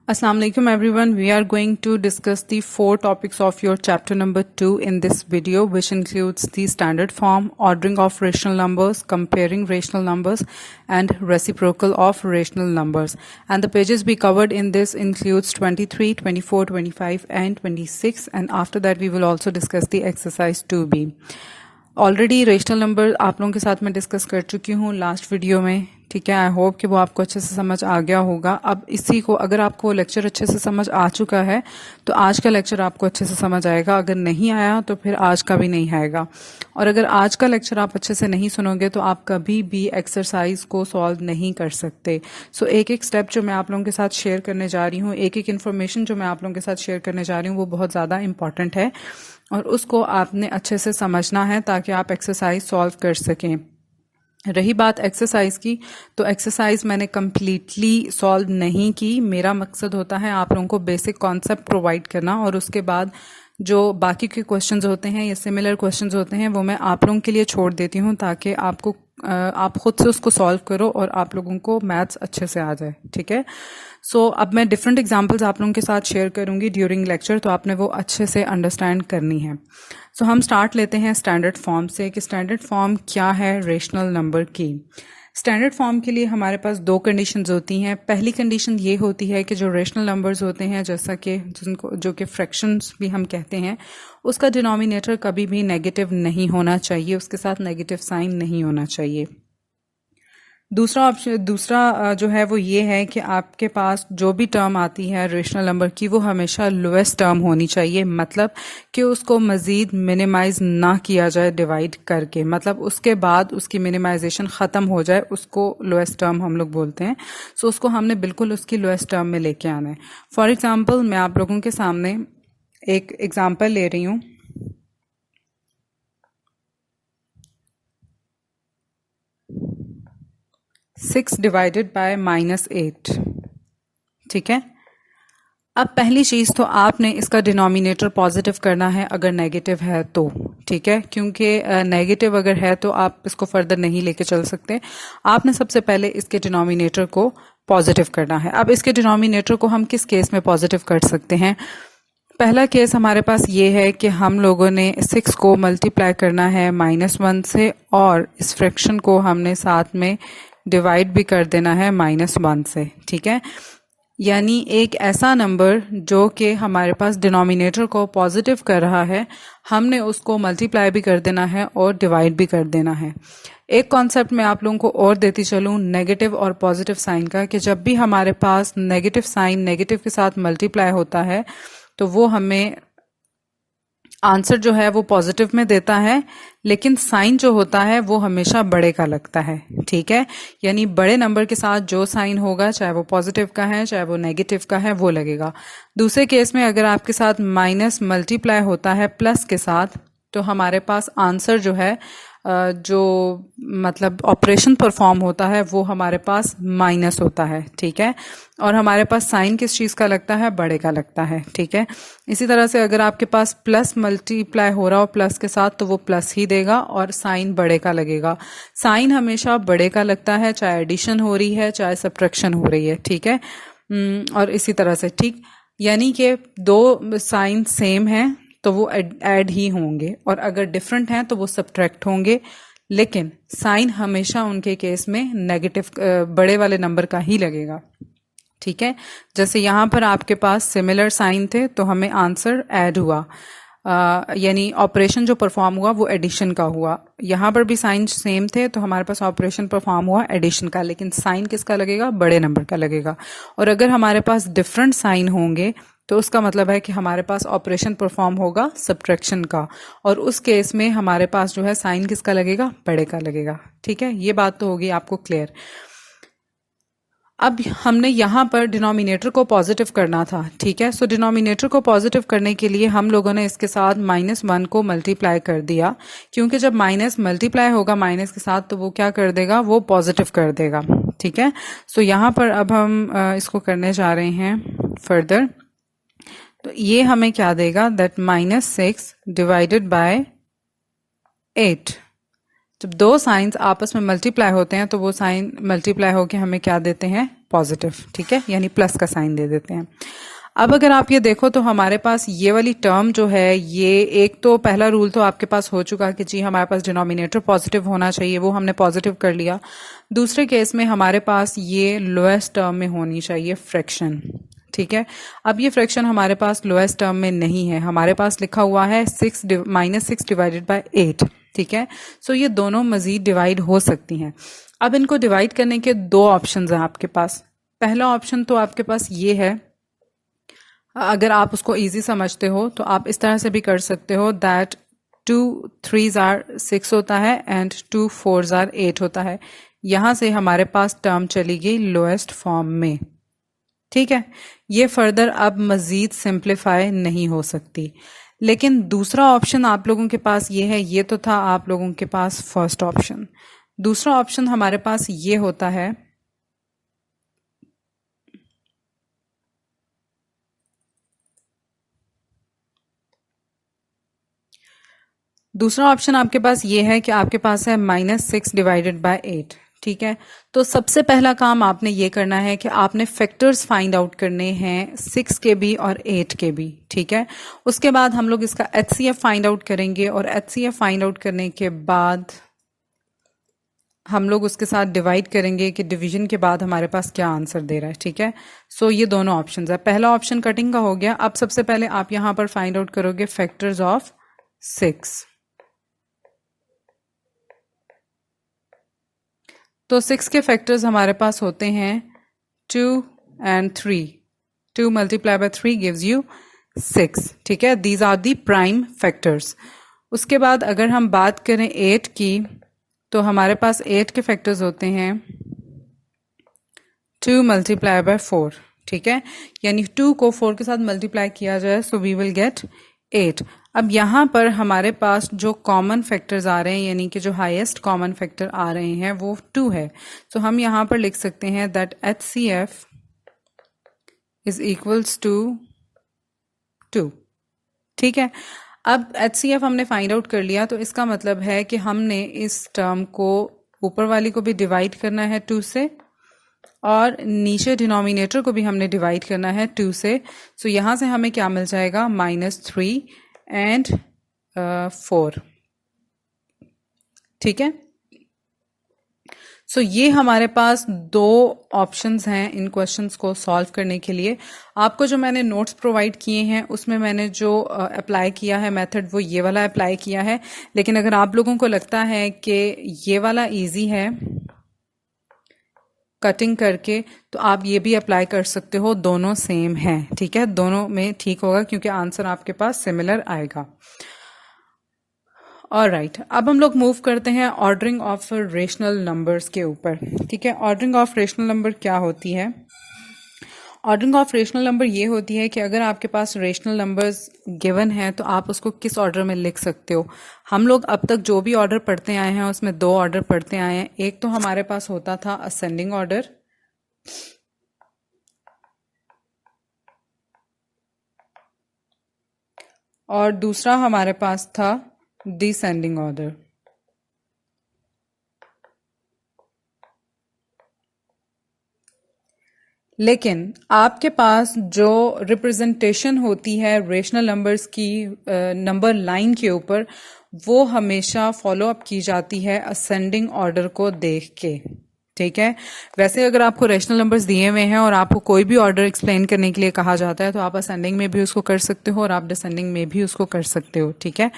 Assalamu alaikum everyone. We are going to discuss the 4 topics of your chapter number 2 in this video, which includes the standard form, ordering of rational numbers, comparing rational numbers, and reciprocal of rational numbers. And the pages we covered in this includes 23, 24, 25 and 26, and after that we will also discuss the exercise 2b. Already rational number आप लोगों के साथ मैं discuss कर चुकी हूँ last video में, ठीक है। आई होप कि वो आपको अच्छे से समझ आ गया होगा। अब इसी को अगर आपको लेक्चर अच्छे से समझ आ चुका है तो आज का लेक्चर आपको अच्छे से समझ आएगा, अगर नहीं आया तो फिर आज का भी नहीं आएगा। और अगर आज का लेक्चर आप अच्छे से नहीं सुनोगे तो आप कभी भी एक्सरसाइज को सॉल्व नहीं कर सकते। सो एक एक स्टेप जो मैं आप लोगों के साथ शेयर करने जा रही हूँ, एक एक इन्फॉर्मेशन जो मैं आप लोगों के साथ शेयर करने जा रही हूँ, वो बहुत ज़्यादा इंपॉर्टेंट है और उसको आपने अच्छे से समझना है ताकि आप एक्सरसाइज सॉल्व कर सकें। रही बात एक्सरसाइज की, तो एक्सरसाइज मैंने कम्प्लीटली सॉल्व नहीं की। मेरा मकसद होता है आप लोगों को बेसिक कॉन्सेप्ट प्रोवाइड करना और उसके बाद जो बाकी के क्वेश्चंस होते हैं या सिमिलर क्वेश्चंस होते हैं वो मैं आप लोगों के लिए छोड़ देती हूँ ताकि आप खुद से उसको सॉल्व करो और आप लोगों को मैथ्स अच्छे से आ जाए, ठीक है। सो अब मैं डिफरेंट एग्जांपल्स आप लोगों के साथ शेयर करूंगी ड्यूरिंग लेक्चर, तो आपने वो अच्छे से अंडरस्टैंड करनी है। सो हम स्टार्ट लेते हैं स्टैंडर्ड फॉर्म से कि स्टैंडर्ड फॉर्म क्या है रेशनल नंबर की। स्टैंडर्ड फॉर्म के लिए हमारे पास 2 कंडीशंस होती हैं। पहली कंडीशन ये होती है कि जो रेशनल नंबर्स होते हैं, जैसा कि जिनको जो कि फ्रैक्शंस भी हम कहते हैं, उसका डिनोमिनेटर कभी भी नेगेटिव नहीं होना चाहिए, उसके साथ नेगेटिव साइन नहीं होना चाहिए। दूसरा जो है वो ये है कि आपके पास जो भी टर्म आती है रेशनल नंबर की वो हमेशा लोएस्ट टर्म होनी चाहिए, मतलब कि उसको मज़ीद मिनिमाइज ना किया जाए डिवाइड करके, मतलब उसके बाद उसकी मिनिमाइजेशन ख़त्म हो जाए, उसको लोएस्ट टर्म हम लोग बोलते हैं। सो उसको हमने बिल्कुल उसकी लोएस्ट टर्म में लेके आना है। फॉर एग्ज़ाम्पल मैं आप लोगों के सामने एक एग्ज़ाम्पल ले रही हूँ। 6 डिवाइडेड बाय -8, ठीक है। अब पहली चीज़ तो आपने इसका डिनोमिनेटर पॉजिटिव करना है अगर नेगेटिव है तो, ठीक है, क्योंकि नेगेटिव अगर है तो आप इसको फर्दर नहीं लेके चल सकते। आपने सबसे पहले इसके डिनोमिनेटर को पॉजिटिव करना है। अब इसके डिनोमिनेटर को हम किस केस में पॉजिटिव कर सकते हैं? पहला केस हमारे पास ये है कि हम लोगों ने 6 को मल्टीप्लाई करना है -1 से और इस फ्रैक्शन को हमने साथ में डिवाइड भी कर देना है -1 से, ठीक है। यानी एक ऐसा नंबर जो कि हमारे पास डिनोमिनेटर को पॉजिटिव कर रहा है, हमने उसको मल्टीप्लाई भी कर देना है और डिवाइड भी कर देना है। एक कॉन्सेप्ट मैं आप लोगों को और देती चलूँ नेगेटिव और पॉजिटिव साइन का, कि जब भी हमारे पास नेगेटिव साइन नेगेटिव के साथ मल्टीप्लाई होता है तो वो हमें आंसर जो है वो पॉजिटिव में देता है, लेकिन साइन जो होता है वो हमेशा बड़े का लगता है, ठीक है। यानी बड़े नंबर के साथ जो साइन होगा, चाहे वो पॉजिटिव का है चाहे वो नेगेटिव का है, वो लगेगा। दूसरे केस में अगर आपके साथ माइनस मल्टीप्लाई होता है प्लस के साथ, तो हमारे पास आंसर जो है जो मतलब ऑपरेशन परफॉर्म होता है वो हमारे पास माइनस होता है, ठीक है। और हमारे पास साइन किस चीज़ का लगता है? बड़े का लगता है, ठीक है। इसी तरह से अगर आपके पास प्लस मल्टीप्लाई हो रहा हो प्लस के साथ तो वो प्लस ही देगा और साइन बड़े का लगेगा। साइन हमेशा बड़े का लगता है, चाहे एडिशन हो रही है चाहे सब्ट्रैक्शन हो रही है, ठीक है। और इसी तरह से, ठीक, यानी कि 2 साइन सेम हैं तो वो ऐड ही होंगे और अगर डिफरेंट हैं तो वो सब्ट्रैक्ट होंगे, लेकिन साइन हमेशा उनके केस में नेगेटिव बड़े वाले नंबर का ही लगेगा, ठीक है। जैसे यहाँ पर आपके पास सिमिलर साइन थे तो हमें आंसर ऐड हुआ, यानी ऑपरेशन जो परफॉर्म हुआ वो एडिशन का हुआ। यहाँ पर भी साइन सेम थे तो हमारे पास ऑपरेशन परफॉर्म हुआ एडिशन का, लेकिन साइन किसका लगेगा? बड़े नंबर का लगेगा। और अगर हमारे पास डिफरेंट साइन होंगे तो उसका मतलब है कि हमारे पास ऑपरेशन परफॉर्म होगा सब्ट्रैक्शन का, और उस केस में हमारे पास जो है साइन किसका लगेगा? बड़े का लगेगा, ठीक है। ये बात तो होगी आपको क्लियर। अब हमने यहाँ पर डिनोमिनेटर को पॉजिटिव करना था, ठीक है। सो डिनोमिनेटर को पॉजिटिव करने के लिए हम लोगों ने इसके साथ -1 को मल्टीप्लाई कर दिया, क्योंकि जब माइनस मल्टीप्लाई होगा माइनस के साथ तो वो क्या कर देगा? वो पॉजिटिव कर देगा, ठीक है। सो यहाँ पर अब हम इसको करने जा रहे हैं फर्दर। तो ये हमें क्या देगा? दैट -6 डिवाइडेड बाय 8, जब दो साइंस आपस में मल्टीप्लाई होते हैं तो वो साइन मल्टीप्लाई होके हमें क्या देते हैं, पॉजिटिव, ठीक है, यानी प्लस का साइन दे देते हैं। अब अगर आप ये देखो तो हमारे पास ये वाली टर्म जो है, ये एक तो पहला रूल तो आपके पास हो चुका कि जी हमारे पास डिनोमिनेटर पॉजिटिव होना चाहिए, वो हमने पॉजिटिव कर लिया। दूसरे केस में हमारे पास ये लोएस्ट टर्म में होनी चाहिए फ्रैक्शन, ठीक है। अब ये फ्रैक्शन हमारे पास लोएस्ट टर्म में नहीं है, हमारे पास लिखा हुआ है -6 डिवाइडेड बाय 8, ठीक है। सो ये दोनों मजीद डिवाइड हो सकती हैं। अब इनको डिवाइड करने के दो ऑप्शंस हैं आपके पास। पहला ऑप्शन तो आपके पास ये है, अगर आप उसको इजी समझते हो तो आप इस तरह से भी कर सकते हो, दैट 2 3s आर 6 होता है एंड 2 4s आर 8 होता है। यहां से हमारे पास टर्म चली गई लोएस्ट फॉर्म में, ठीक है। ये फर्दर अब मजीद सिंप्लीफाई नहीं हो सकती। लेकिन दूसरा ऑप्शन आप लोगों के पास ये है, ये तो था आप लोगों के पास फर्स्ट ऑप्शन। दूसरा ऑप्शन हमारे पास ये होता है, दूसरा ऑप्शन आपके पास ये है कि आपके पास है -6 डिवाइडेड बाय 8, ठीक है। तो सबसे पहला काम आपने ये करना है कि आपने फैक्टर्स फाइंड आउट करने हैं 6 के भी और 8 के भी, ठीक है। उसके बाद हम लोग इसका HCF फाइंड आउट करेंगे और HCF फाइंड आउट करने के बाद हम लोग उसके साथ डिवाइड करेंगे कि डिवीजन के बाद हमारे पास क्या आंसर दे रहा है, ठीक है। सो ये दोनों ऑप्शंस है। पहला ऑप्शन कटिंग का हो गया। अब सबसे पहले आप यहां पर फाइंड आउट करोगे फैक्टर्स ऑफ 6। तो 6 के फैक्टर्स हमारे पास होते हैं 2 and 3। 2 multiplied by 3 gives you 6, ठीक है। These are the prime factors. उसके बाद अगर हम बात करें 8 की, तो हमारे पास 8 के फैक्टर्स होते हैं 2 multiplied by 4, ठीक है। यानी 2 को 4 के साथ मल्टीप्लाई किया जाए, सो वी विल गेट 8। अब यहाँ पर हमारे पास जो कॉमन फैक्टर्स आ रहे हैं, यानी कि जो हाईएस्ट कॉमन फैक्टर आ रहे हैं वो 2 है। तो हम यहाँ पर लिख सकते हैं that HCF is equals to 2, ठीक है। अब HCF हमने फाइंड आउट कर लिया, तो इसका मतलब है कि हमने इस टर्म को ऊपर वाली को भी डिवाइड करना है 2 से और नीचे डिनोमिनेटर को भी हमने डिवाइड करना है 2 से। सो यहां से हमें क्या मिल जाएगा, -3 एंड 4, ठीक है। सो ये हमारे पास दो ऑप्शंस हैं इन क्वेश्चंस को सॉल्व करने के लिए। आपको जो मैंने नोट्स प्रोवाइड किए हैं उसमें मैंने जो अप्लाई किया है मेथड, वो ये वाला अप्लाई किया है। लेकिन अगर आप लोगों को लगता है कि ये वाला इजी है कटिंग करके, तो आप ये भी अप्लाई कर सकते हो, दोनों सेम हैं, ठीक है। दोनों में ठीक होगा क्योंकि आंसर आपके पास सिमिलर आएगा। ऑलराइट, अब हम लोग मूव करते हैं ऑर्डरिंग ऑफ रेशनल नंबर्स के ऊपर, ठीक है। ऑर्डरिंग ऑफ रेशनल नंबर क्या होती है? ऑर्डरिंग ऑफ रेशनल नंबर ये होती है कि अगर आपके पास रेशनल नंबर्स गिवन है तो आप उसको किस ऑर्डर में लिख सकते हो। हम लोग अब तक जो भी ऑर्डर पढ़ते आए हैं उसमें दो ऑर्डर पढ़ते आए हैं। एक तो हमारे पास होता था असेंडिंग ऑर्डर, और दूसरा हमारे पास था डिसेंडिंग ऑर्डर। लेकिन आपके पास जो रिप्रेजेंटेशन होती है रेशनल नंबर्स की नंबर लाइन के ऊपर, वो हमेशा फॉलो अप की जाती है असेंडिंग ऑर्डर को देख के, ठीक है। वैसे अगर आपको रेशनल नंबर्स दिए हुए हैं और आपको कोई भी ऑर्डर एक्सप्लेन करने के लिए कहा जाता है तो आप असेंडिंग में भी उसको कर सकते हो और आप डिसेंडिंग में भी उसको कर सकते हो, ठीक है।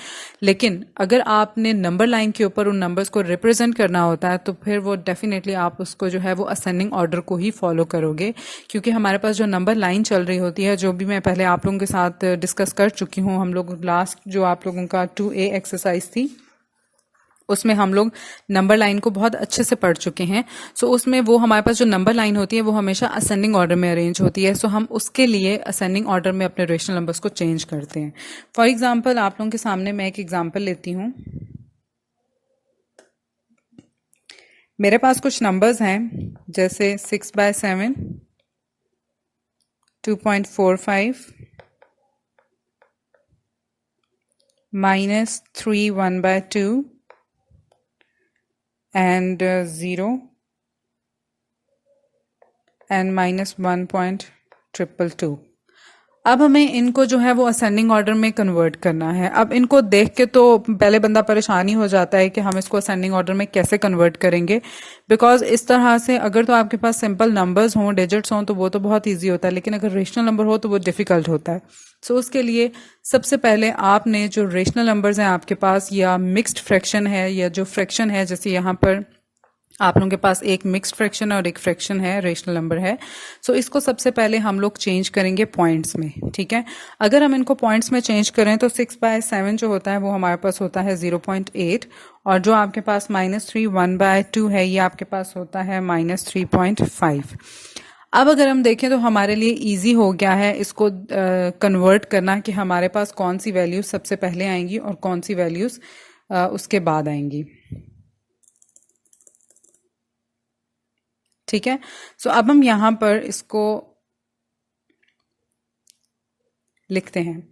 लेकिन अगर आपने नंबर लाइन के ऊपर उन नंबर्स को रिप्रेजेंट करना होता है तो फिर वो डेफिनेटली आप उसको जो है वो असेंडिंग ऑर्डर को ही फॉलो करोगे, क्योंकि हमारे पास जो नंबर लाइन चल रही होती है, जो भी मैं पहले आप लोगों के साथ डिस्कस कर चुकी हूँ, हम लोग लास्ट जो आप लोगों का 2A एक्सरसाइज थी उसमें हम लोग नंबर लाइन को बहुत अच्छे से पढ़ चुके हैं। सो उसमें वो हमारे पास जो नंबर लाइन होती है वो हमेशा असेंडिंग ऑर्डर में अरेंज होती है। सो हम उसके लिए असेंडिंग ऑर्डर में अपने रेशनल नंबर्स को चेंज करते हैं। फॉर एग्जांपल आप लोगों के सामने मैं एक एग्जांपल लेती हूँ। मेरे पास कुछ नंबर्स हैं जैसे 6/7, 2.45, -3 1/2, एंड 0 एंड -1.222। अब हमें इनको जो है वो असेंडिंग ऑर्डर में कन्वर्ट करना है। अब इनको देख के तो पहले बंदा परेशान ही हो जाता है कि हम इसको असेंडिंग ऑर्डर में कैसे कन्वर्ट करेंगे, बिकॉज इस तरह से अगर तो आपके पास सिंपल नंबर्स हों, डिजिट्स हों, तो वो तो बहुत ईजी होता है, लेकिन अगर रेशनल नंबर हो तो वो डिफिकल्ट होता है। सो उसके लिए सबसे पहले आपने जो रेशनल नंबर्स हैं आपके पास, या मिक्स्ड फ्रैक्शन है, या जो फ्रैक्शन है, जैसे यहाँ पर आप लोगों के पास एक मिक्स्ड फ्रैक्शन और एक फ्रैक्शन है, रेशनल नंबर है। सो इसको सबसे पहले हम लोग चेंज करेंगे पॉइंट्स में, ठीक है। अगर हम इनको पॉइंट्स में चेंज करें तो 6/7 जो होता है वो हमारे पास होता है 0.8, और जो आपके पास -3 1/2 है ये आपके पास होता है -3.5। अब अगर हम देखें तो हमारे लिए इजी हो गया है इसको कन्वर्ट करना कि हमारे पास कौन सी वैल्यूज सबसे पहले आएंगी और कौन सी वैल्यूज उसके बाद आएंगी, ठीक है। सो अब हम यहां पर इसको लिखते हैं।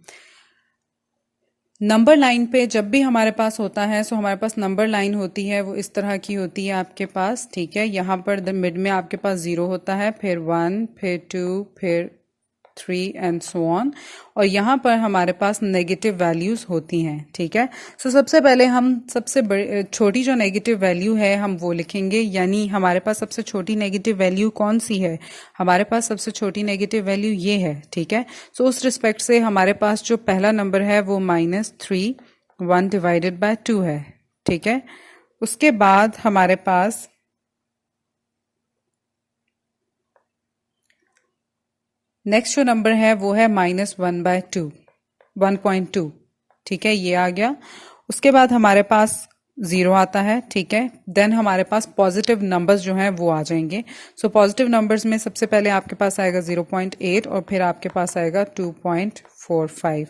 नंबर लाइन पे जब भी हमारे पास होता है, सो हमारे पास नंबर लाइन होती है वो इस तरह की होती है आपके पास, ठीक है। यहाँ पर मिड में आपके पास 0 होता है, फिर 1, फिर 2, फिर 3 एंड सो ऑन, और यहाँ पर हमारे पास नेगेटिव वैल्यूज होती हैं, ठीक है। सो सबसे पहले हम सबसे छोटी जो नेगेटिव वैल्यू है हम वो लिखेंगे, यानी हमारे पास सबसे छोटी नेगेटिव वैल्यू कौन सी है, हमारे पास सबसे छोटी नेगेटिव वैल्यू ये है, ठीक है। सो उस रिस्पेक्ट से हमारे पास जो पहला नंबर है वो -3 1/2 है, ठीक है। उसके बाद हमारे पास नेक्स्ट जो नंबर है वो है -1/2, ठीक है, ये आ गया। उसके बाद हमारे पास 0 आता है, ठीक है। देन हमारे पास पॉजिटिव नंबर्स जो हैं वो आ जाएंगे। सो पॉजिटिव नंबर्स में सबसे पहले आपके पास आएगा 0.8 और फिर आपके पास आएगा 2.45।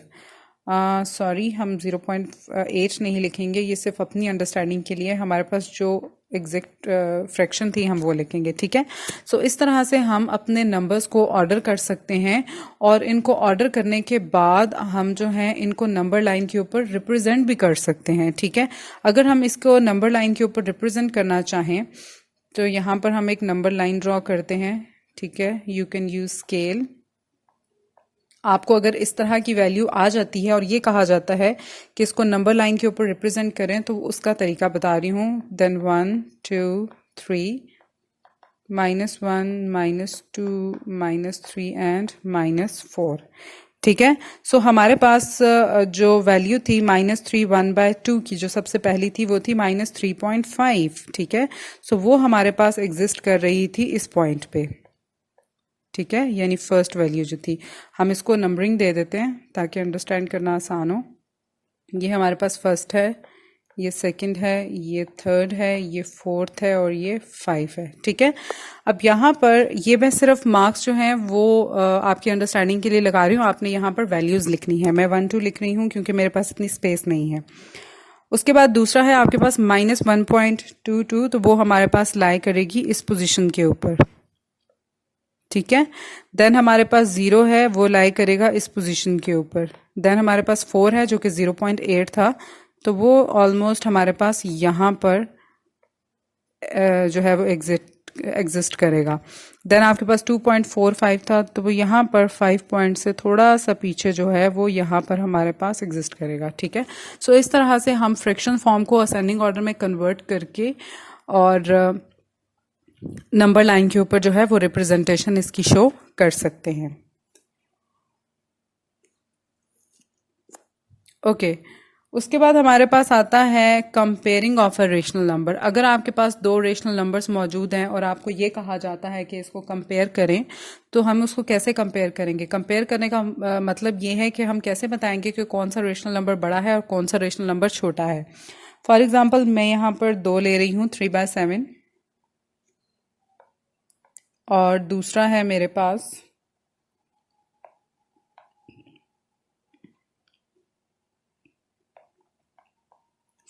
सॉरी, हम 0.8 नहीं लिखेंगे, ये सिर्फ अपनी अंडरस्टैंडिंग के लिए। हमारे पास जो एग्जैक्ट फ्रैक्शन थी हम वो लिखेंगे, ठीक है। सो इस तरह से हम अपने नंबर्स को ऑर्डर कर सकते हैं, और इनको ऑर्डर करने के बाद हम जो है इनको नंबर लाइन के ऊपर रिप्रेजेंट भी कर सकते हैं, ठीक है। अगर हम इसको नंबर लाइन के ऊपर रिप्रेजेंट करना चाहें तो यहाँ पर हम एक नंबर लाइन ड्रॉ करते हैं, ठीक है। You can use scale. आपको अगर इस तरह की वैल्यू आ जाती है और ये कहा जाता है कि इसको नंबर लाइन के ऊपर रिप्रेजेंट करें, तो उसका तरीका बता रही हूँ। देन 1 2 3 -1 -2 -3 एंड -4, ठीक है। सो हमारे पास जो वैल्यू थी -3 1/2 की, जो सबसे पहली थी वो थी -3.5, ठीक है। सो वो हमारे पास एग्जिस्ट कर रही थी इस पॉइंट पे, ठीक है, यानी फर्स्ट वैल्यू जो थी। हम इसको नंबरिंग दे देते हैं ताकि अंडरस्टैंड करना आसान हो। ये हमारे पास फर्स्ट है, ये सेकंड है, ये थर्ड है, ये फोर्थ है और ये 5 है, ठीक है। अब यहाँ पर ये मैं सिर्फ मार्क्स जो हैं वो आपकी अंडरस्टैंडिंग के लिए लगा रही हूँ। आपने यहाँ पर वैल्यूज लिखनी है। मैं 1 2 लिख रही हूँ क्योंकि मेरे पास इतनी स्पेस नहीं है। उसके बाद दूसरा है आपके पास -1.22, तो वो हमारे पास लाई करेगी इस पोजिशन के ऊपर, ठीक है। देन हमारे पास 0 है, वो लाई करेगा इस पोजीशन के ऊपर। देन हमारे पास 4 है जो कि 0.8 था, तो वो ऑलमोस्ट हमारे पास यहाँ पर जो है वो एग्जिस्ट करेगा। देन आपके पास 2.45 था, तो वो यहाँ पर 5 पॉइंट से थोड़ा सा पीछे जो है वो यहाँ पर हमारे पास एग्जिस्ट करेगा, ठीक है। सो इस तरह से हम फ्रैक्शन फॉर्म को असेंडिंग ऑर्डर में कन्वर्ट करके और नंबर लाइन के ऊपर जो है वो रिप्रेजेंटेशन इसकी शो कर सकते हैं। ओके, उसके बाद हमारे पास आता है comparing of a rational number. अगर आपके पास दो रेशनल नंबर्स मौजूद हैं और आपको ये कहा जाता है कि इसको कंपेयर करें, तो हम उसको कैसे कंपेयर करेंगे? कंपेयर करने का मतलब ये है कि हम कैसे बताएंगे कि कौन सा रेशनल नंबर बड़ा है और कौन सा रेशनल नंबर छोटा है। फॉर एग्जाम्पल मैं यहाँ पर 2 ले रही हूँ, 3/7, और दूसरा है मेरे पास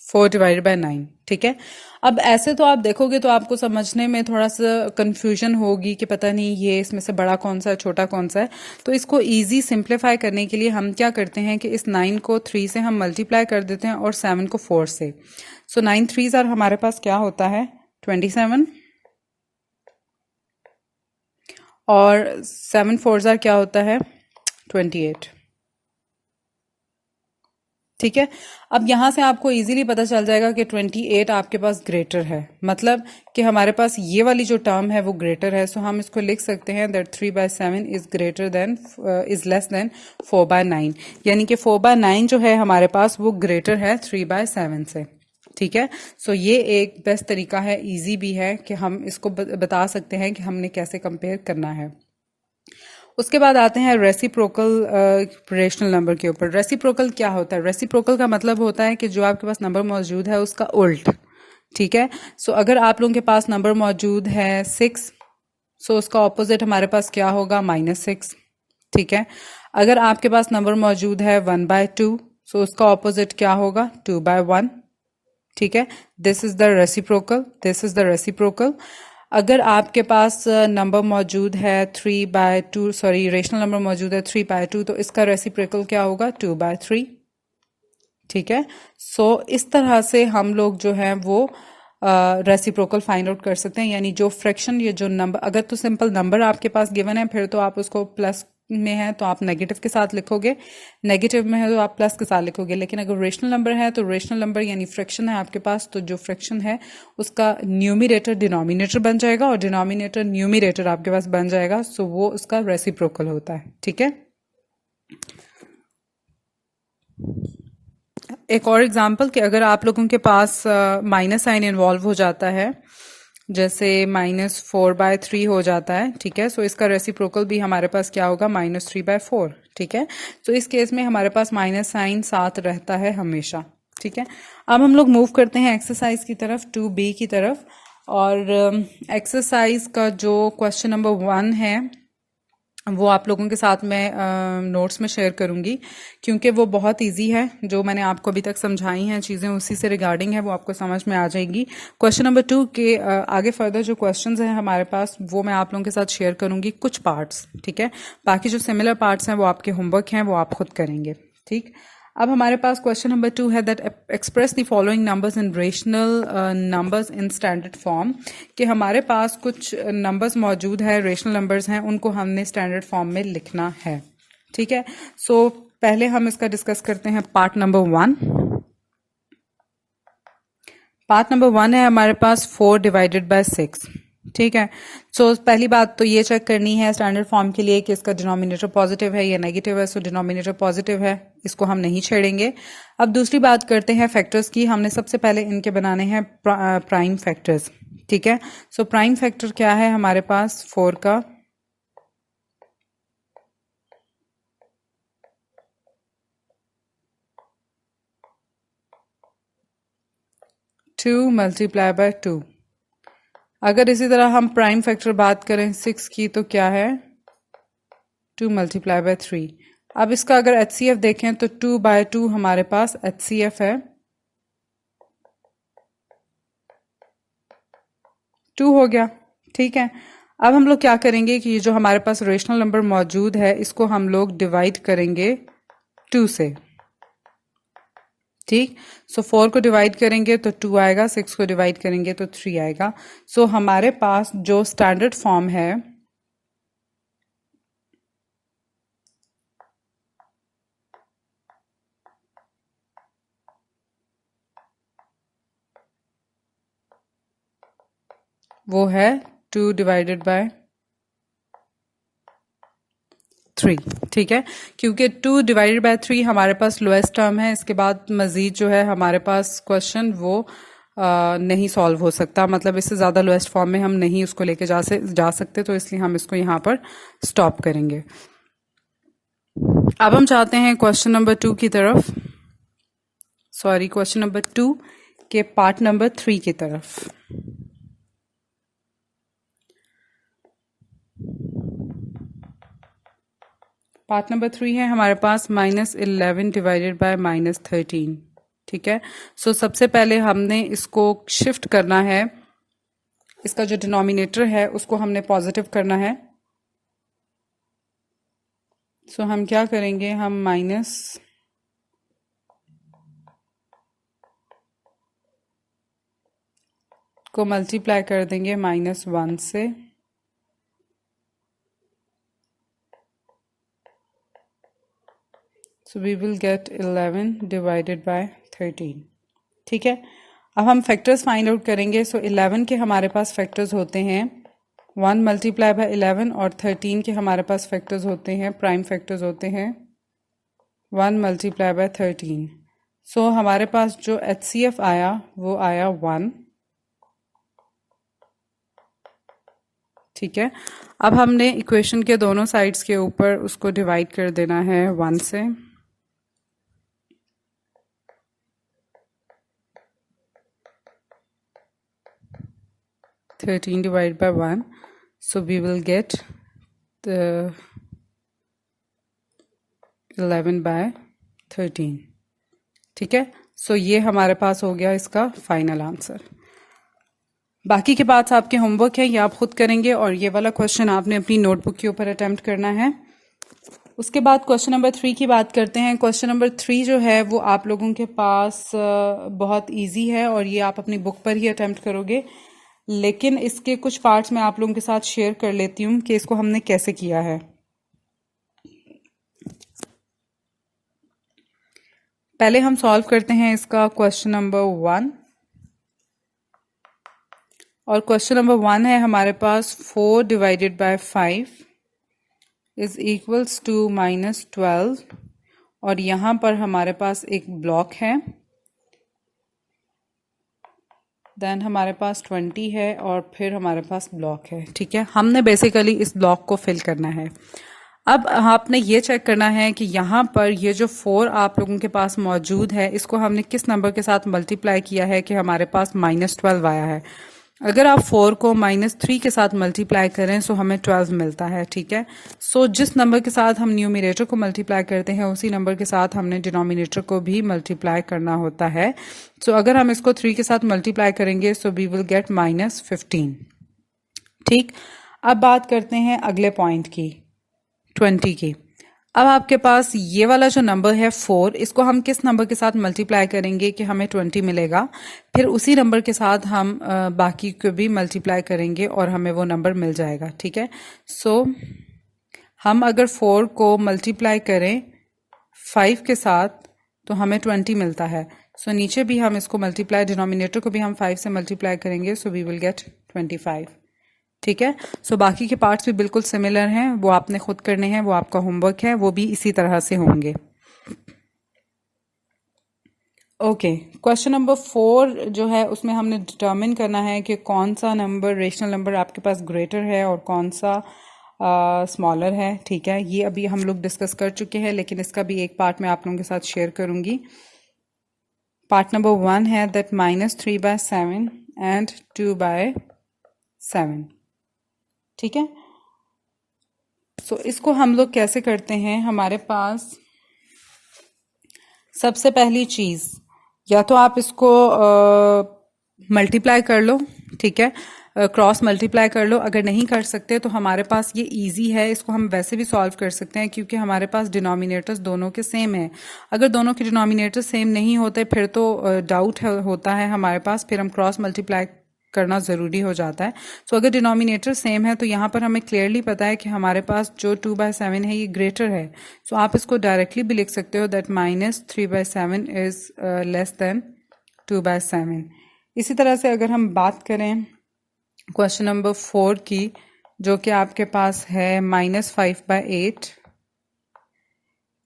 4/9, ठीक है। अब ऐसे तो आप देखोगे तो आपको समझने में थोड़ा सा कंफ्यूजन होगी कि पता नहीं ये इसमें से बड़ा कौन सा है छोटा कौन सा है। तो इसको इजी सिंप्लीफाई करने के लिए हम क्या करते हैं कि इस 9 को 3 से हम मल्टीप्लाई कर देते हैं और 7 को 4 से। सो 9 3s आर हमारे पास क्या होता है 27 और 7 4s आर क्या होता है 28। ठीक है। अब यहां से आपको इजीली पता चल जाएगा कि 28 आपके पास ग्रेटर है, मतलब कि हमारे पास ये वाली जो टर्म है वो ग्रेटर है। सो हम इसको लिख सकते हैं that 3/7 is greater than is less than 4/9, यानी कि 4/9 जो है हमारे पास वो ग्रेटर है 3/7 से। ठीक है। सो ये एक बेस्ट तरीका है, इजी भी है कि हम इसको बता सकते हैं कि हमने कैसे कंपेयर करना है। उसके बाद आते हैं रेसिप्रोकल रेशनल नंबर के ऊपर। रेसिप्रोकल क्या होता है? रेसिप्रोकल का मतलब होता है कि जो आपके पास नंबर मौजूद है उसका उल्ट। ठीक है। सो अगर आप लोगों के पास नंबर मौजूद है 6, सो उसका ऑपोजिट हमारे पास क्या होगा -6। ठीक है। अगर आपके पास नंबर मौजूद है 1/2, सो उसका ऑपोजिट क्या होगा 2/1। ठीक है। This is the reciprocal, this is the reciprocal. अगर आपके पास नंबर मौजूद है 3/2, सॉरी रेशनल नंबर मौजूद है 3/2, तो इसका रेसिप्रोकल क्या होगा 2/3। ठीक है। सो इस तरह से हम लोग जो है वो रेसिप्रोकल फाइंड आउट कर सकते हैं, यानी जो फ्रैक्शन या जो नंबर, अगर तो सिंपल नंबर आपके पास गिवन है फिर तो आप उसको प्लस में है तो आप नेगेटिव के साथ लिखोगे, नेगेटिव में है तो आप प्लस के साथ लिखोगे। लेकिन अगर रेशनल नंबर है तो रेशनल नंबर यानी फ्रैक्शन है आपके पास, तो जो फ्रैक्शन है उसका न्यूमिरेटर डिनोमिनेटर बन जाएगा और डिनोमिनेटर न्यूमिरेटर आपके पास बन जाएगा। सो वो उसका रेसिप्रोकल होता है। ठीक है। एक और एग्जांपल कि अगर आप लोगों के पास माइनस साइन इन्वॉल्व हो जाता है, जैसे -4/3 हो जाता है। ठीक है। सो इसका रेसिप्रोकल भी हमारे पास क्या होगा -3/4। ठीक है। तो इस केस में हमारे पास माइनस साइन साथ रहता है हमेशा। ठीक है। अब हम लोग मूव करते हैं एक्सरसाइज की तरफ, 2B की तरफ। और एक्सरसाइज का जो क्वेश्चन नंबर 1 है वो आप लोगों के साथ मैं नोट्स में शेयर करूंगी, क्योंकि वो बहुत इजी है। जो मैंने आपको अभी तक समझाई हैं चीज़ें उसी से रिगार्डिंग है, वो आपको समझ में आ जाएगी। क्वेश्चन नंबर 2 के आगे फर्दर जो क्वेश्चंस हैं हमारे पास वो मैं आप लोगों के साथ शेयर करूंगी, कुछ पार्ट्स। ठीक है। बाकी जो सिमिलर पार्ट्स हैं वो आपके होमवर्क हैं, वो आप खुद करेंगे। ठीक। अब हमारे पास क्वेश्चन नंबर 2 है that express the following numbers in rational numbers in standard form, कि हमारे पास कुछ नंबर्स मौजूद है, रेशनल नंबर्स हैं, उनको हमने स्टैंडर्ड फॉर्म में लिखना है। ठीक है। सो पहले हम इसका डिस्कस करते हैं पार्ट नंबर 1। पार्ट नंबर 1 है हमारे पास 4/6। ठीक है। सो पहली बात तो ये चेक करनी है स्टैंडर्ड फॉर्म के लिए कि इसका डिनोमिनेटर पॉजिटिव है या नेगेटिव है। सो डिनोमिनेटर पॉजिटिव है, इसको हम नहीं छेड़ेंगे। अब दूसरी बात करते हैं फैक्टर्स की। हमने सबसे पहले इनके बनाने हैं प्राइम फैक्टर्स। ठीक है। सो प्राइम फैक्टर क्या है हमारे पास 4 का 2 × 2। अगर इसी तरह हम प्राइम फैक्टर बात करें 6 की तो क्या है 2 × 3। अब इसका अगर HCF देखें तो 2/2 हमारे पास HCF है, 2 हो गया। ठीक है। अब हम लोग क्या करेंगे कि ये जो हमारे पास रेशनल नंबर मौजूद है इसको हम लोग डिवाइड करेंगे 2 से। ठीक। सो 4 को डिवाइड करेंगे तो 2 आएगा, 6 को डिवाइड करेंगे तो 3 आएगा। सो हमारे पास जो स्टैंडर्ड फॉर्म है वो है 2/3। ठीक है। क्योंकि 2/3 हमारे पास लोएस्ट टर्म है, इसके बाद मजीद जो है हमारे पास क्वेश्चन वो नहीं सॉल्व हो सकता, मतलब इससे ज़्यादा लोएस्ट फॉर्म में हम नहीं उसको लेके जा सकते, तो इसलिए हम इसको यहाँ पर स्टॉप करेंगे। अब हम चाहते हैं क्वेश्चन नंबर 2 की तरफ, सॉरी क्वेश्चन नंबर 2 के पार्ट नंबर 3 की तरफ। पार्ट नंबर 3 है हमारे पास -11 / -13। ठीक है। सो सबसे पहले हमने इसको शिफ्ट करना है, इसका जो डिनोमिनेटर है उसको हमने पॉजिटिव करना है। सो हम क्या करेंगे, हम माइनस को मल्टीप्लाई कर देंगे -1 से, so we will get 11 divided by 13। ठीक है, अब हम फैक्टर्स फाइंड आउट करेंगे। सो 11 के हमारे पास फैक्टर्स होते हैं 1 मल्टीप्लाई बाय 11, और 13 के हमारे पास फैक्टर्स होते हैं, प्राइम फैक्टर्स होते हैं 1 मल्टीप्लाई बाय 13। सो हमारे पास जो HCF आया वो आया 1। ठीक है, अब हमने इक्वेशन के दोनों साइड्स के ऊपर उसको डिवाइड कर देना है 1 से। (13 divided by 1), so we will get the 11 by 13। ठीक है, सो ये हमारे पास हो गया इसका फाइनल आंसर। बाकी के पार्ट्स आपके होमवर्क है, ये आप खुद करेंगे, और ये वाला क्वेश्चन आपने अपनी नोटबुक के ऊपर अटेम्प्ट करना है। उसके बाद क्वेश्चन नंबर 3 की बात करते हैं। क्वेश्चन नंबर 3 जो है वो आप लोगों के पास बहुत इजी है, और ये आप अपनी बुक पर ही अटेम्प्ट करोगे, लेकिन इसके कुछ पार्ट्स मैं आप लोगों के साथ शेयर कर लेती हूँ कि इसको हमने कैसे किया है। पहले हम सॉल्व करते हैं इसका क्वेश्चन नंबर 1, और क्वेश्चन नंबर 1 है हमारे पास 4 divided by 5 is equals to -12, और यहाँ पर हमारे पास एक ब्लॉक है, देन हमारे पास 20 है, और फिर हमारे पास ब्लॉक है। ठीक है, हमने बेसिकली इस ब्लॉक को फिल करना है। अब आपने ये चेक करना है कि यहाँ पर ये जो 4 आप लोगों के पास मौजूद है, इसको हमने किस नंबर के साथ मल्टीप्लाई किया है कि हमारे पास -12 आया है। अगर आप 4 को -3 के साथ मल्टीप्लाई करें सो हमें 12 मिलता है। ठीक है, सो जिस नंबर के साथ हम न्यूमरेटर को मल्टीप्लाई करते हैं उसी नंबर के साथ हमने डिनोमिनेटर को भी मल्टीप्लाई करना होता है। सो अगर हम इसको 3 के साथ मल्टीप्लाई करेंगे सो वी विल गेट -15। ठीक, अब बात करते हैं अगले पॉइंट की, 20 की। अब आपके पास ये वाला जो नंबर है 4, इसको हम किस नंबर के साथ मल्टीप्लाई करेंगे कि हमें 20 मिलेगा, फिर उसी नंबर के साथ हम बाकी को भी मल्टीप्लाई करेंगे और हमें वो नंबर मिल जाएगा। ठीक है, सो हम अगर 4 को मल्टीप्लाई करें 5 के साथ तो हमें 20 मिलता है। सो नीचे भी हम इसको मल्टीप्लाई, डिनोमिनेटर को भी हम 5 से मल्टीप्लाई करेंगे, सो वी विल गेट 25। ठीक है, सो बाकी के पार्ट्स भी बिल्कुल सिमिलर हैं, वो आपने खुद करने हैं, वो आपका होमवर्क है, वो भी इसी तरह से होंगे। ओके, क्वेश्चन नंबर 4 जो है उसमें हमने डिटर्मिन करना है कि कौन सा नंबर, रेशनल नंबर आपके पास ग्रेटर है और कौन सा स्मॉलर है। ठीक है, ये अभी हम लोग डिस्कस कर चुके हैं, लेकिन इसका भी एक पार्ट मैं आप लोगों के साथ शेयर करूंगी। पार्ट नंबर 1 है दैट -3/7 एंड 2/7। ठीक है, सो इसको हम लोग कैसे करते हैं। हमारे पास सबसे पहली चीज, या तो आप इसको मल्टीप्लाई कर लो, ठीक है, क्रॉस मल्टीप्लाई कर लो। अगर नहीं कर सकते तो हमारे पास ये इजी है, इसको हम वैसे भी सॉल्व कर सकते हैं, क्योंकि हमारे पास डिनोमिनेटर्स दोनों के सेम है। अगर दोनों के डिनोमिनेटर्स सेम नहीं होते फिर तो डाउट होता है हमारे पास, फिर हम क्रॉस मल्टीप्लाई करना ज़रूरी हो जाता है। सो अगर डिनोमिनेटर सेम है तो यहाँ पर हमें क्लियरली पता है कि हमारे पास जो 2/7 है ये ग्रेटर है। सो आप इसको डायरेक्टली भी लिख सकते हो दैट -3/7 इज लेस देन 2/7। इसी तरह से अगर हम बात करें क्वेश्चन नंबर 4 की, जो कि आपके पास है -5/8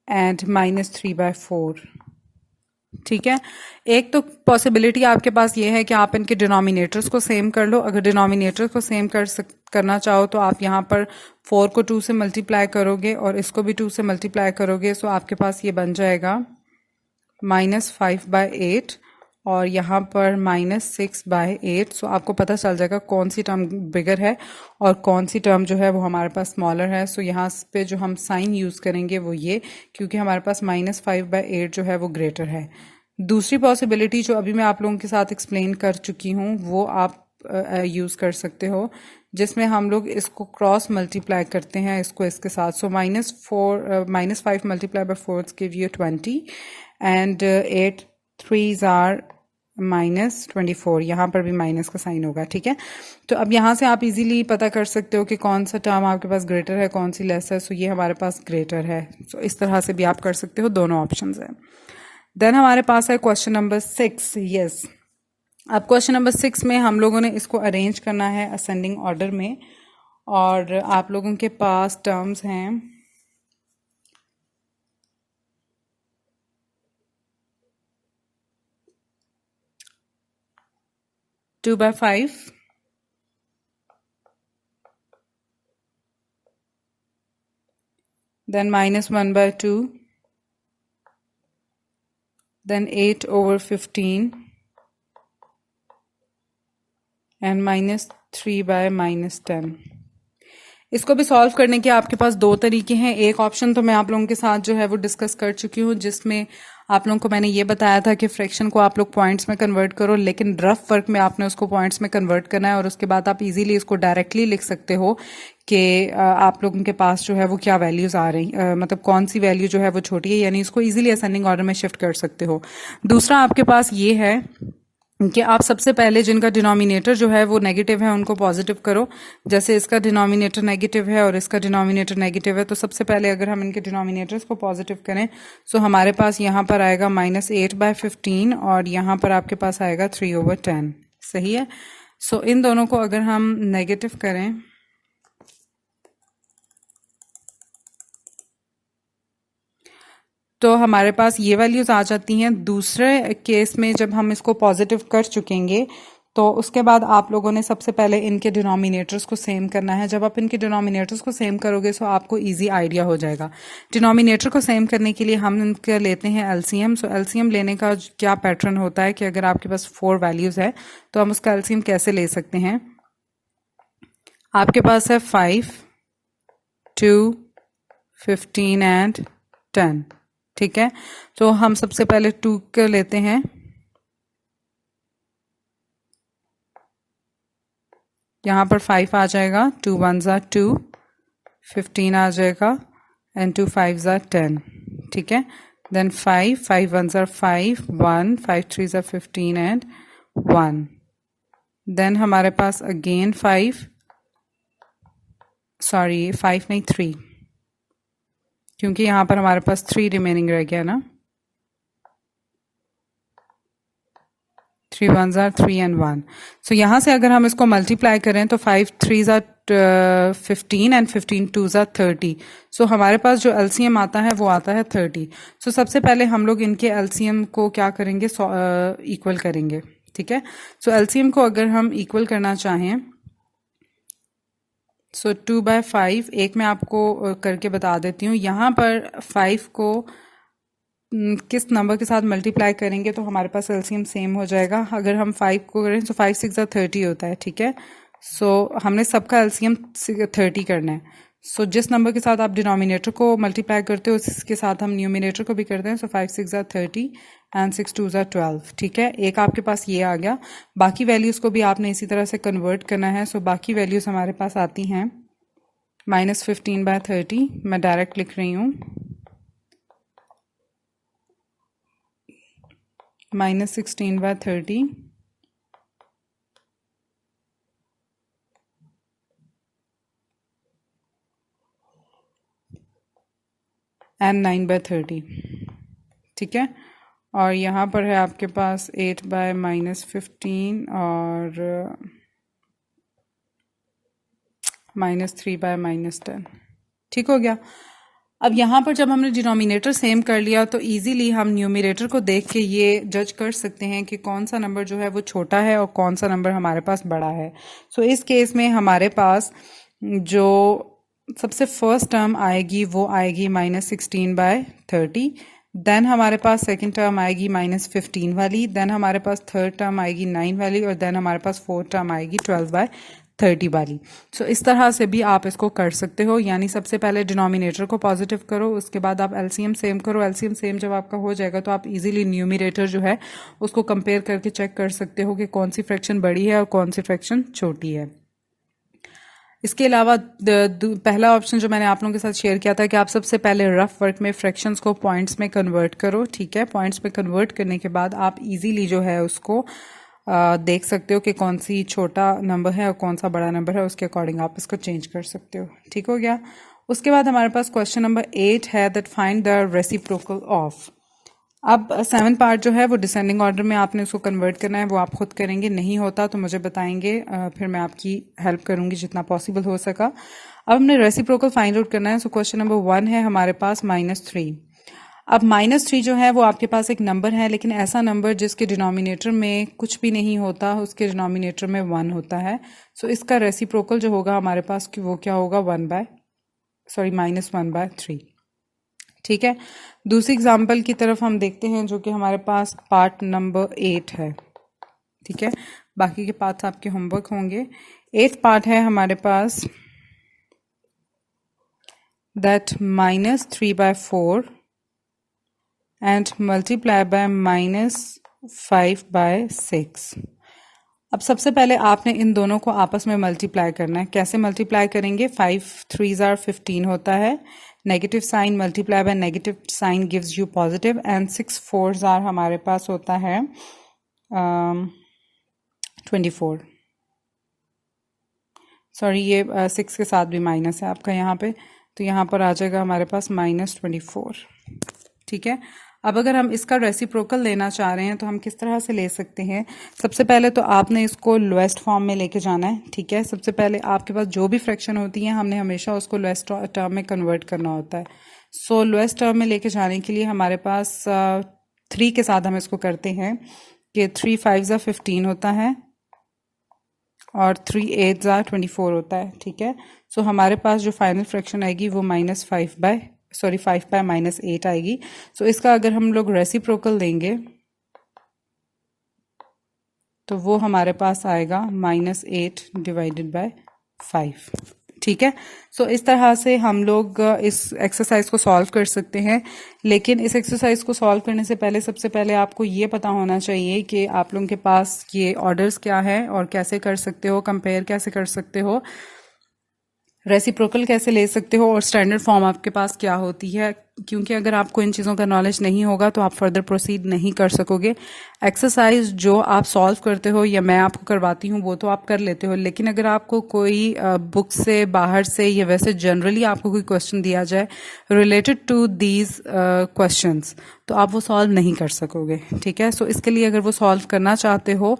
एंड -3/4। ठीक है, एक तो पॉसिबिलिटी आपके पास ये है कि आप इनके डिनोमिनेटर्स को सेम कर लो। अगर डिनोमिनेटर्स को सेम करना चाहो तो आप यहाँ पर 4 को 2 से मल्टीप्लाई करोगे और इसको भी 2 से मल्टीप्लाई करोगे, सो आपके पास ये बन जाएगा -5/8 और यहाँ पर -6/8। सो आपको पता चल जाएगा कौन सी टर्म बिगर है और कौन सी टर्म जो है वो हमारे पास स्मॉलर है। सो यहाँ पे जो हम साइन यूज़ करेंगे वो ये, क्योंकि हमारे पास -5/8 जो है वो ग्रेटर है। दूसरी पॉसिबिलिटी जो अभी मैं आप लोगों के साथ एक्सप्लेन कर चुकी हूँ वो आप यूज़ कर सकते हो, जिसमें हम लोग इसको क्रॉस मल्टीप्लाई करते हैं इसको इसके साथ. So -5 multiply by 4 give you 20 and 8 3s are -24. यहाँ पर भी माइनस का साइन होगा. ठीक है, तो अब यहाँ से आप इजीली पता कर सकते हो कि कौन सा टर्म आपके पास ग्रेटर है, कौन सी लेस है. सो ये हमारे पास ग्रेटर है. सो इस तरह से भी आप कर सकते हो, दोनों ऑप्शंस हैं. देन हमारे पास है क्वेश्चन नंबर 6. यस, अब क्वेश्चन नंबर 6 में हम लोगों ने इसको अरेंज करना है असेंडिंग ऑर्डर में, और आप लोगों के पास टर्म्स हैं 2/5, then -1/2, then 8/15 and -3/-10. इसको भी सॉल्व करने के आपके पास दो तरीके हैं. एक ऑप्शन तो मैं आप लोगों के साथ जो है वो डिस्कस कर चुकी हूँ, जिसमें आप लोगों को मैंने ये बताया था कि फ्रैक्शन को आप लोग पॉइंट्स में कन्वर्ट करो, लेकिन रफ वर्क में आपने उसको पॉइंट्स में कन्वर्ट करना है, और उसके बाद आप इजीली इसको डायरेक्टली लिख सकते हो कि आप लोगों के पास जो है वो क्या वैल्यूज आ रही, मतलब कौन सी वैल्यू जो है वो छोटी है, यानी इसको इजीली असेंडिंग ऑर्डर में शिफ्ट कर सकते हो. दूसरा आपके पास ये है कि आप सबसे पहले जिनका डिनोमिनेटर जो है वो नेगेटिव है उनको पॉजिटिव करो. जैसे इसका डिनोमिनेटर नेगेटिव है और इसका डिनोमिनेटर नेगेटिव है, तो सबसे पहले अगर हम इनके डिनोमिनेटर्स को पॉजिटिव करें तो हमारे पास यहाँ पर आएगा -8/15 और यहाँ पर आपके पास आएगा 3/10. सही है. सो इन दोनों को अगर हम नेगेटिव करें तो हमारे पास ये वैल्यूज आ जाती हैं. दूसरे केस में जब हम इसको पॉजिटिव कर चुकेंगे तो उसके बाद आप लोगों ने सबसे पहले इनके डिनोमिनेटर्स को सेम करना है. जब आप इनके डिनोमिनेटर्स को सेम करोगे तो आपको इजी आइडिया हो जाएगा. डिनोमिनेटर को सेम करने के लिए हम इनके लेते हैं एलसीएम. सो एलसीएम लेने का क्या पैटर्न होता है कि अगर आपके पास 4 वैल्यूज है तो हम उसका एलसीएम कैसे ले सकते हैं. आपके पास है 5, 2, 15 एंड 10. ठीक है, तो हम सबसे पहले 2 के लेते हैं. यहां पर 5 आ जाएगा, 2 1s are 2, 15 आ जाएगा एंड 2 5s are 10. ठीक है, then 5 1s are 5, 1 5 3s are 15 and 1. Then हमारे पास अगेन 5 नहीं 3, क्योंकि यहां पर हमारे पास 3 रिमेनिंग रह गया ना. 3 1s are 3 एंड 1. सो यहां से अगर हम इसको मल्टीप्लाई करें तो 5 3s are 15 and 15 2s are 30. सो हमारे पास जो एलसीएम आता है वो आता है 30. सो सबसे पहले हम लोग इनके एलसीएम को क्या करेंगे, इक्वल करेंगे. ठीक है, सो एलसीएम को अगर हम इक्वल करना चाहें सो 2/5, एक मैं आपको करके बता देती हूँ. यहाँ पर 5 को किस नंबर के साथ मल्टीप्लाई करेंगे तो हमारे पास एलसीएम सेम हो जाएगा. अगर हम 5 को करें तो 5 6 30 होता है. ठीक है, सो हमने सबका एलसीएम 30 करना है. सो जिस नंबर के साथ आप डिनोमिनेटर को मल्टीप्लाई करते हो उसके साथ हम न्यूमिनेटर को भी करते हैं. सो 5 6 30 एंड 6 2s are 12. ठीक है, एक आपके पास ये आ गया. बाकी वैल्यूज को भी आपने इसी तरह से कन्वर्ट करना है. सो बाकी वैल्यूज हमारे पास आती हैं -15/30. मैं डायरेक्ट लिख रही हूँ, -16/30 एंड 9/30. ठीक है, और यहाँ पर है आपके पास 8/-15 और -3/-10. ठीक हो गया. अब यहाँ पर जब हमने डिनोमिनेटर सेम कर लिया तो इजीली हम न्यूमिनेटर को देख के ये जज कर सकते हैं कि कौन सा नंबर जो है वो छोटा है और कौन सा नंबर हमारे पास बड़ा है. सो इस केस में हमारे पास जो सबसे फर्स्ट टर्म आएगी वो आएगी -16/30. देन हमारे पास सेकंड टर्म आएगी -15 वाली. देन हमारे पास थर्ड टर्म आएगी 9 वाली, और देन हमारे पास फोर्थ टर्म आएगी 12/30. 30 वाली। सो इस तरह से भी आप इसको कर सकते हो, यानी सबसे पहले डिनोमिनेटर को पॉजिटिव करो, उसके बाद आप एलसीएम सेम करो। एलसीएम सेम जब आपका हो जाएगा तो आप इजीली न्यूमिनेटर जो है उसको कंपेयर करके चेक कर सकते हो कि कौन सी फ्रैक्शन बड़ी है और कौन सी फ्रैक्शन छोटी है। इसके अलावा पहला ऑप्शन जो मैंने आप लोगों के साथ शेयर किया था कि आप सबसे पहले रफ वर्क में फ्रैक्शंस को पॉइंट्स में कन्वर्ट करो, ठीक है। पॉइंट्स में कन्वर्ट करने के बाद आप इजीली जो है उसको देख सकते हो कि कौन सी छोटा नंबर है और कौन सा बड़ा नंबर है, उसके अकॉर्डिंग आप इसको चेंज कर सकते हो। ठीक हो गया। उसके बाद हमारे पास क्वेश्चन नंबर 8 है that find the reciprocal of. अब 7 पार्ट जो है वो डिसेंडिंग ऑर्डर में आपने उसको कन्वर्ट करना है, वो आप खुद करेंगे, नहीं होता तो मुझे बताएंगे, फिर मैं आपकी हेल्प करूंगी जितना पॉसिबल हो सका। अब हमने रेसिप्रोकल फाइंड आउट करना है। सो क्वेश्चन नंबर 1 है हमारे पास -3। अब -3 जो है वो आपके पास एक नंबर है, लेकिन ऐसा नंबर जिसके डिनोमिनेटर में कुछ भी नहीं होता, उसके डिनोमिनेटर में 1 होता है। सो इसका रेसिप्रोकल जो होगा हमारे पास कि वो क्या होगा, -1/3। ठीक है। दूसरी एग्जाम्पल की तरफ हम देखते हैं जो कि हमारे पास पार्ट नंबर 8 है। ठीक है, बाकी के पार्ट्स आपके होमवर्क होंगे। 8th पार्ट है हमारे पास दैट -3/4 एंड मल्टीप्लाई बाय -5/6। अब सबसे पहले आपने इन दोनों को आपस में मल्टीप्लाई करना है। कैसे मल्टीप्लाई करेंगे? 5 3s are 15 होता है, negative sign multiply by negative sign gives you positive, and 6 4s are हमारे पास होता है 24। सॉरी, ये 6 के साथ भी माइनस है आपका यहाँ पे, तो यहाँ पर आ जाएगा हमारे पास -24। ठीक है। अब अगर हम इसका रेसिप्रोकल लेना चाह रहे हैं तो हम किस तरह से ले सकते हैं? सबसे पहले तो आपने इसको लोएस्ट फॉर्म में लेके जाना है। ठीक है, सबसे पहले आपके पास जो भी फ्रैक्शन होती है हमने हमेशा उसको लोएस्ट टर्म में कन्वर्ट करना होता है। सो लोएस्ट टर्म में लेके जाने के लिए हमारे पास 3 के साथ हम इसको करते हैं कि 3 5s are 15 होता है और 3 8s are 24 होता है। ठीक है। सो हमारे पास जो फाइनल फ्रैक्शन आएगी वो -5/8 आएगी। सो इसका अगर हम लोग रेसिप्रोकल देंगे तो वो हमारे पास आएगा -8/5। ठीक है। सो इस तरह से हम लोग इस एक्सरसाइज को सॉल्व कर सकते हैं, लेकिन इस एक्सरसाइज को सॉल्व करने से पहले सबसे पहले आपको ये पता होना चाहिए कि आप लोगों के पास ये ऑर्डर्स क्या है और कैसे कर सकते हो, कंपेयर कैसे कर सकते हो, रेसिप्रोकल कैसे ले सकते हो और स्टैंडर्ड फॉर्म आपके पास क्या होती है। क्योंकि अगर आपको इन चीज़ों का नॉलेज नहीं होगा तो आप फर्दर प्रोसीड नहीं कर सकोगे। एक्सरसाइज जो आप सॉल्व करते हो या मैं आपको करवाती हूँ वो तो आप कर लेते हो, लेकिन अगर आपको कोई बुक से बाहर से या वैसे जनरली आपको कोई क्वेश्चन दिया जाए रिलेटेड टू दीज क्वेश्चंस तो आप वो सॉल्व नहीं कर सकोगे। ठीक है। सो इसके लिए अगर वो सॉल्व करना चाहते हो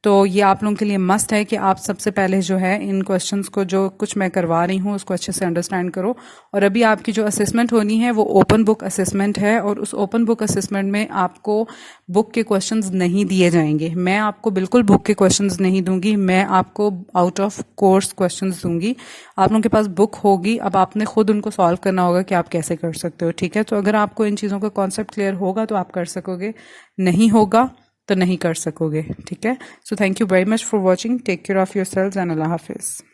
तो ये आप लोगों के लिए मस्ट है कि आप सबसे पहले जो है इन क्वेश्चंस को जो कुछ मैं करवा रही हूँ उसको अच्छे से अंडरस्टैंड करो। और अभी आपकी जो असेसमेंट होनी है वो ओपन बुक असेसमेंट है, और उस ओपन बुक असेसमेंट में आपको बुक के क्वेश्चंस नहीं दिए जाएंगे। मैं आपको बिल्कुल बुक के क्वेश्चंस नहीं दूंगी, मैं आपको आउट ऑफ कोर्स क्वेश्चंस दूंगी। आप लोगों के पास बुक होगी, अब आपने खुद उनको सॉल्व करना होगा कि आप कैसे कर सकते हो। ठीक है। तो अगर आपको इन चीज़ों का कॉन्सेप्ट क्लियर होगा तो आप कर सकोगे, नहीं होगा तो नहीं कर सकोगे। ठीक है। So thank you very much for watching. Take care of yourselves and अल्लाह हाफिज़।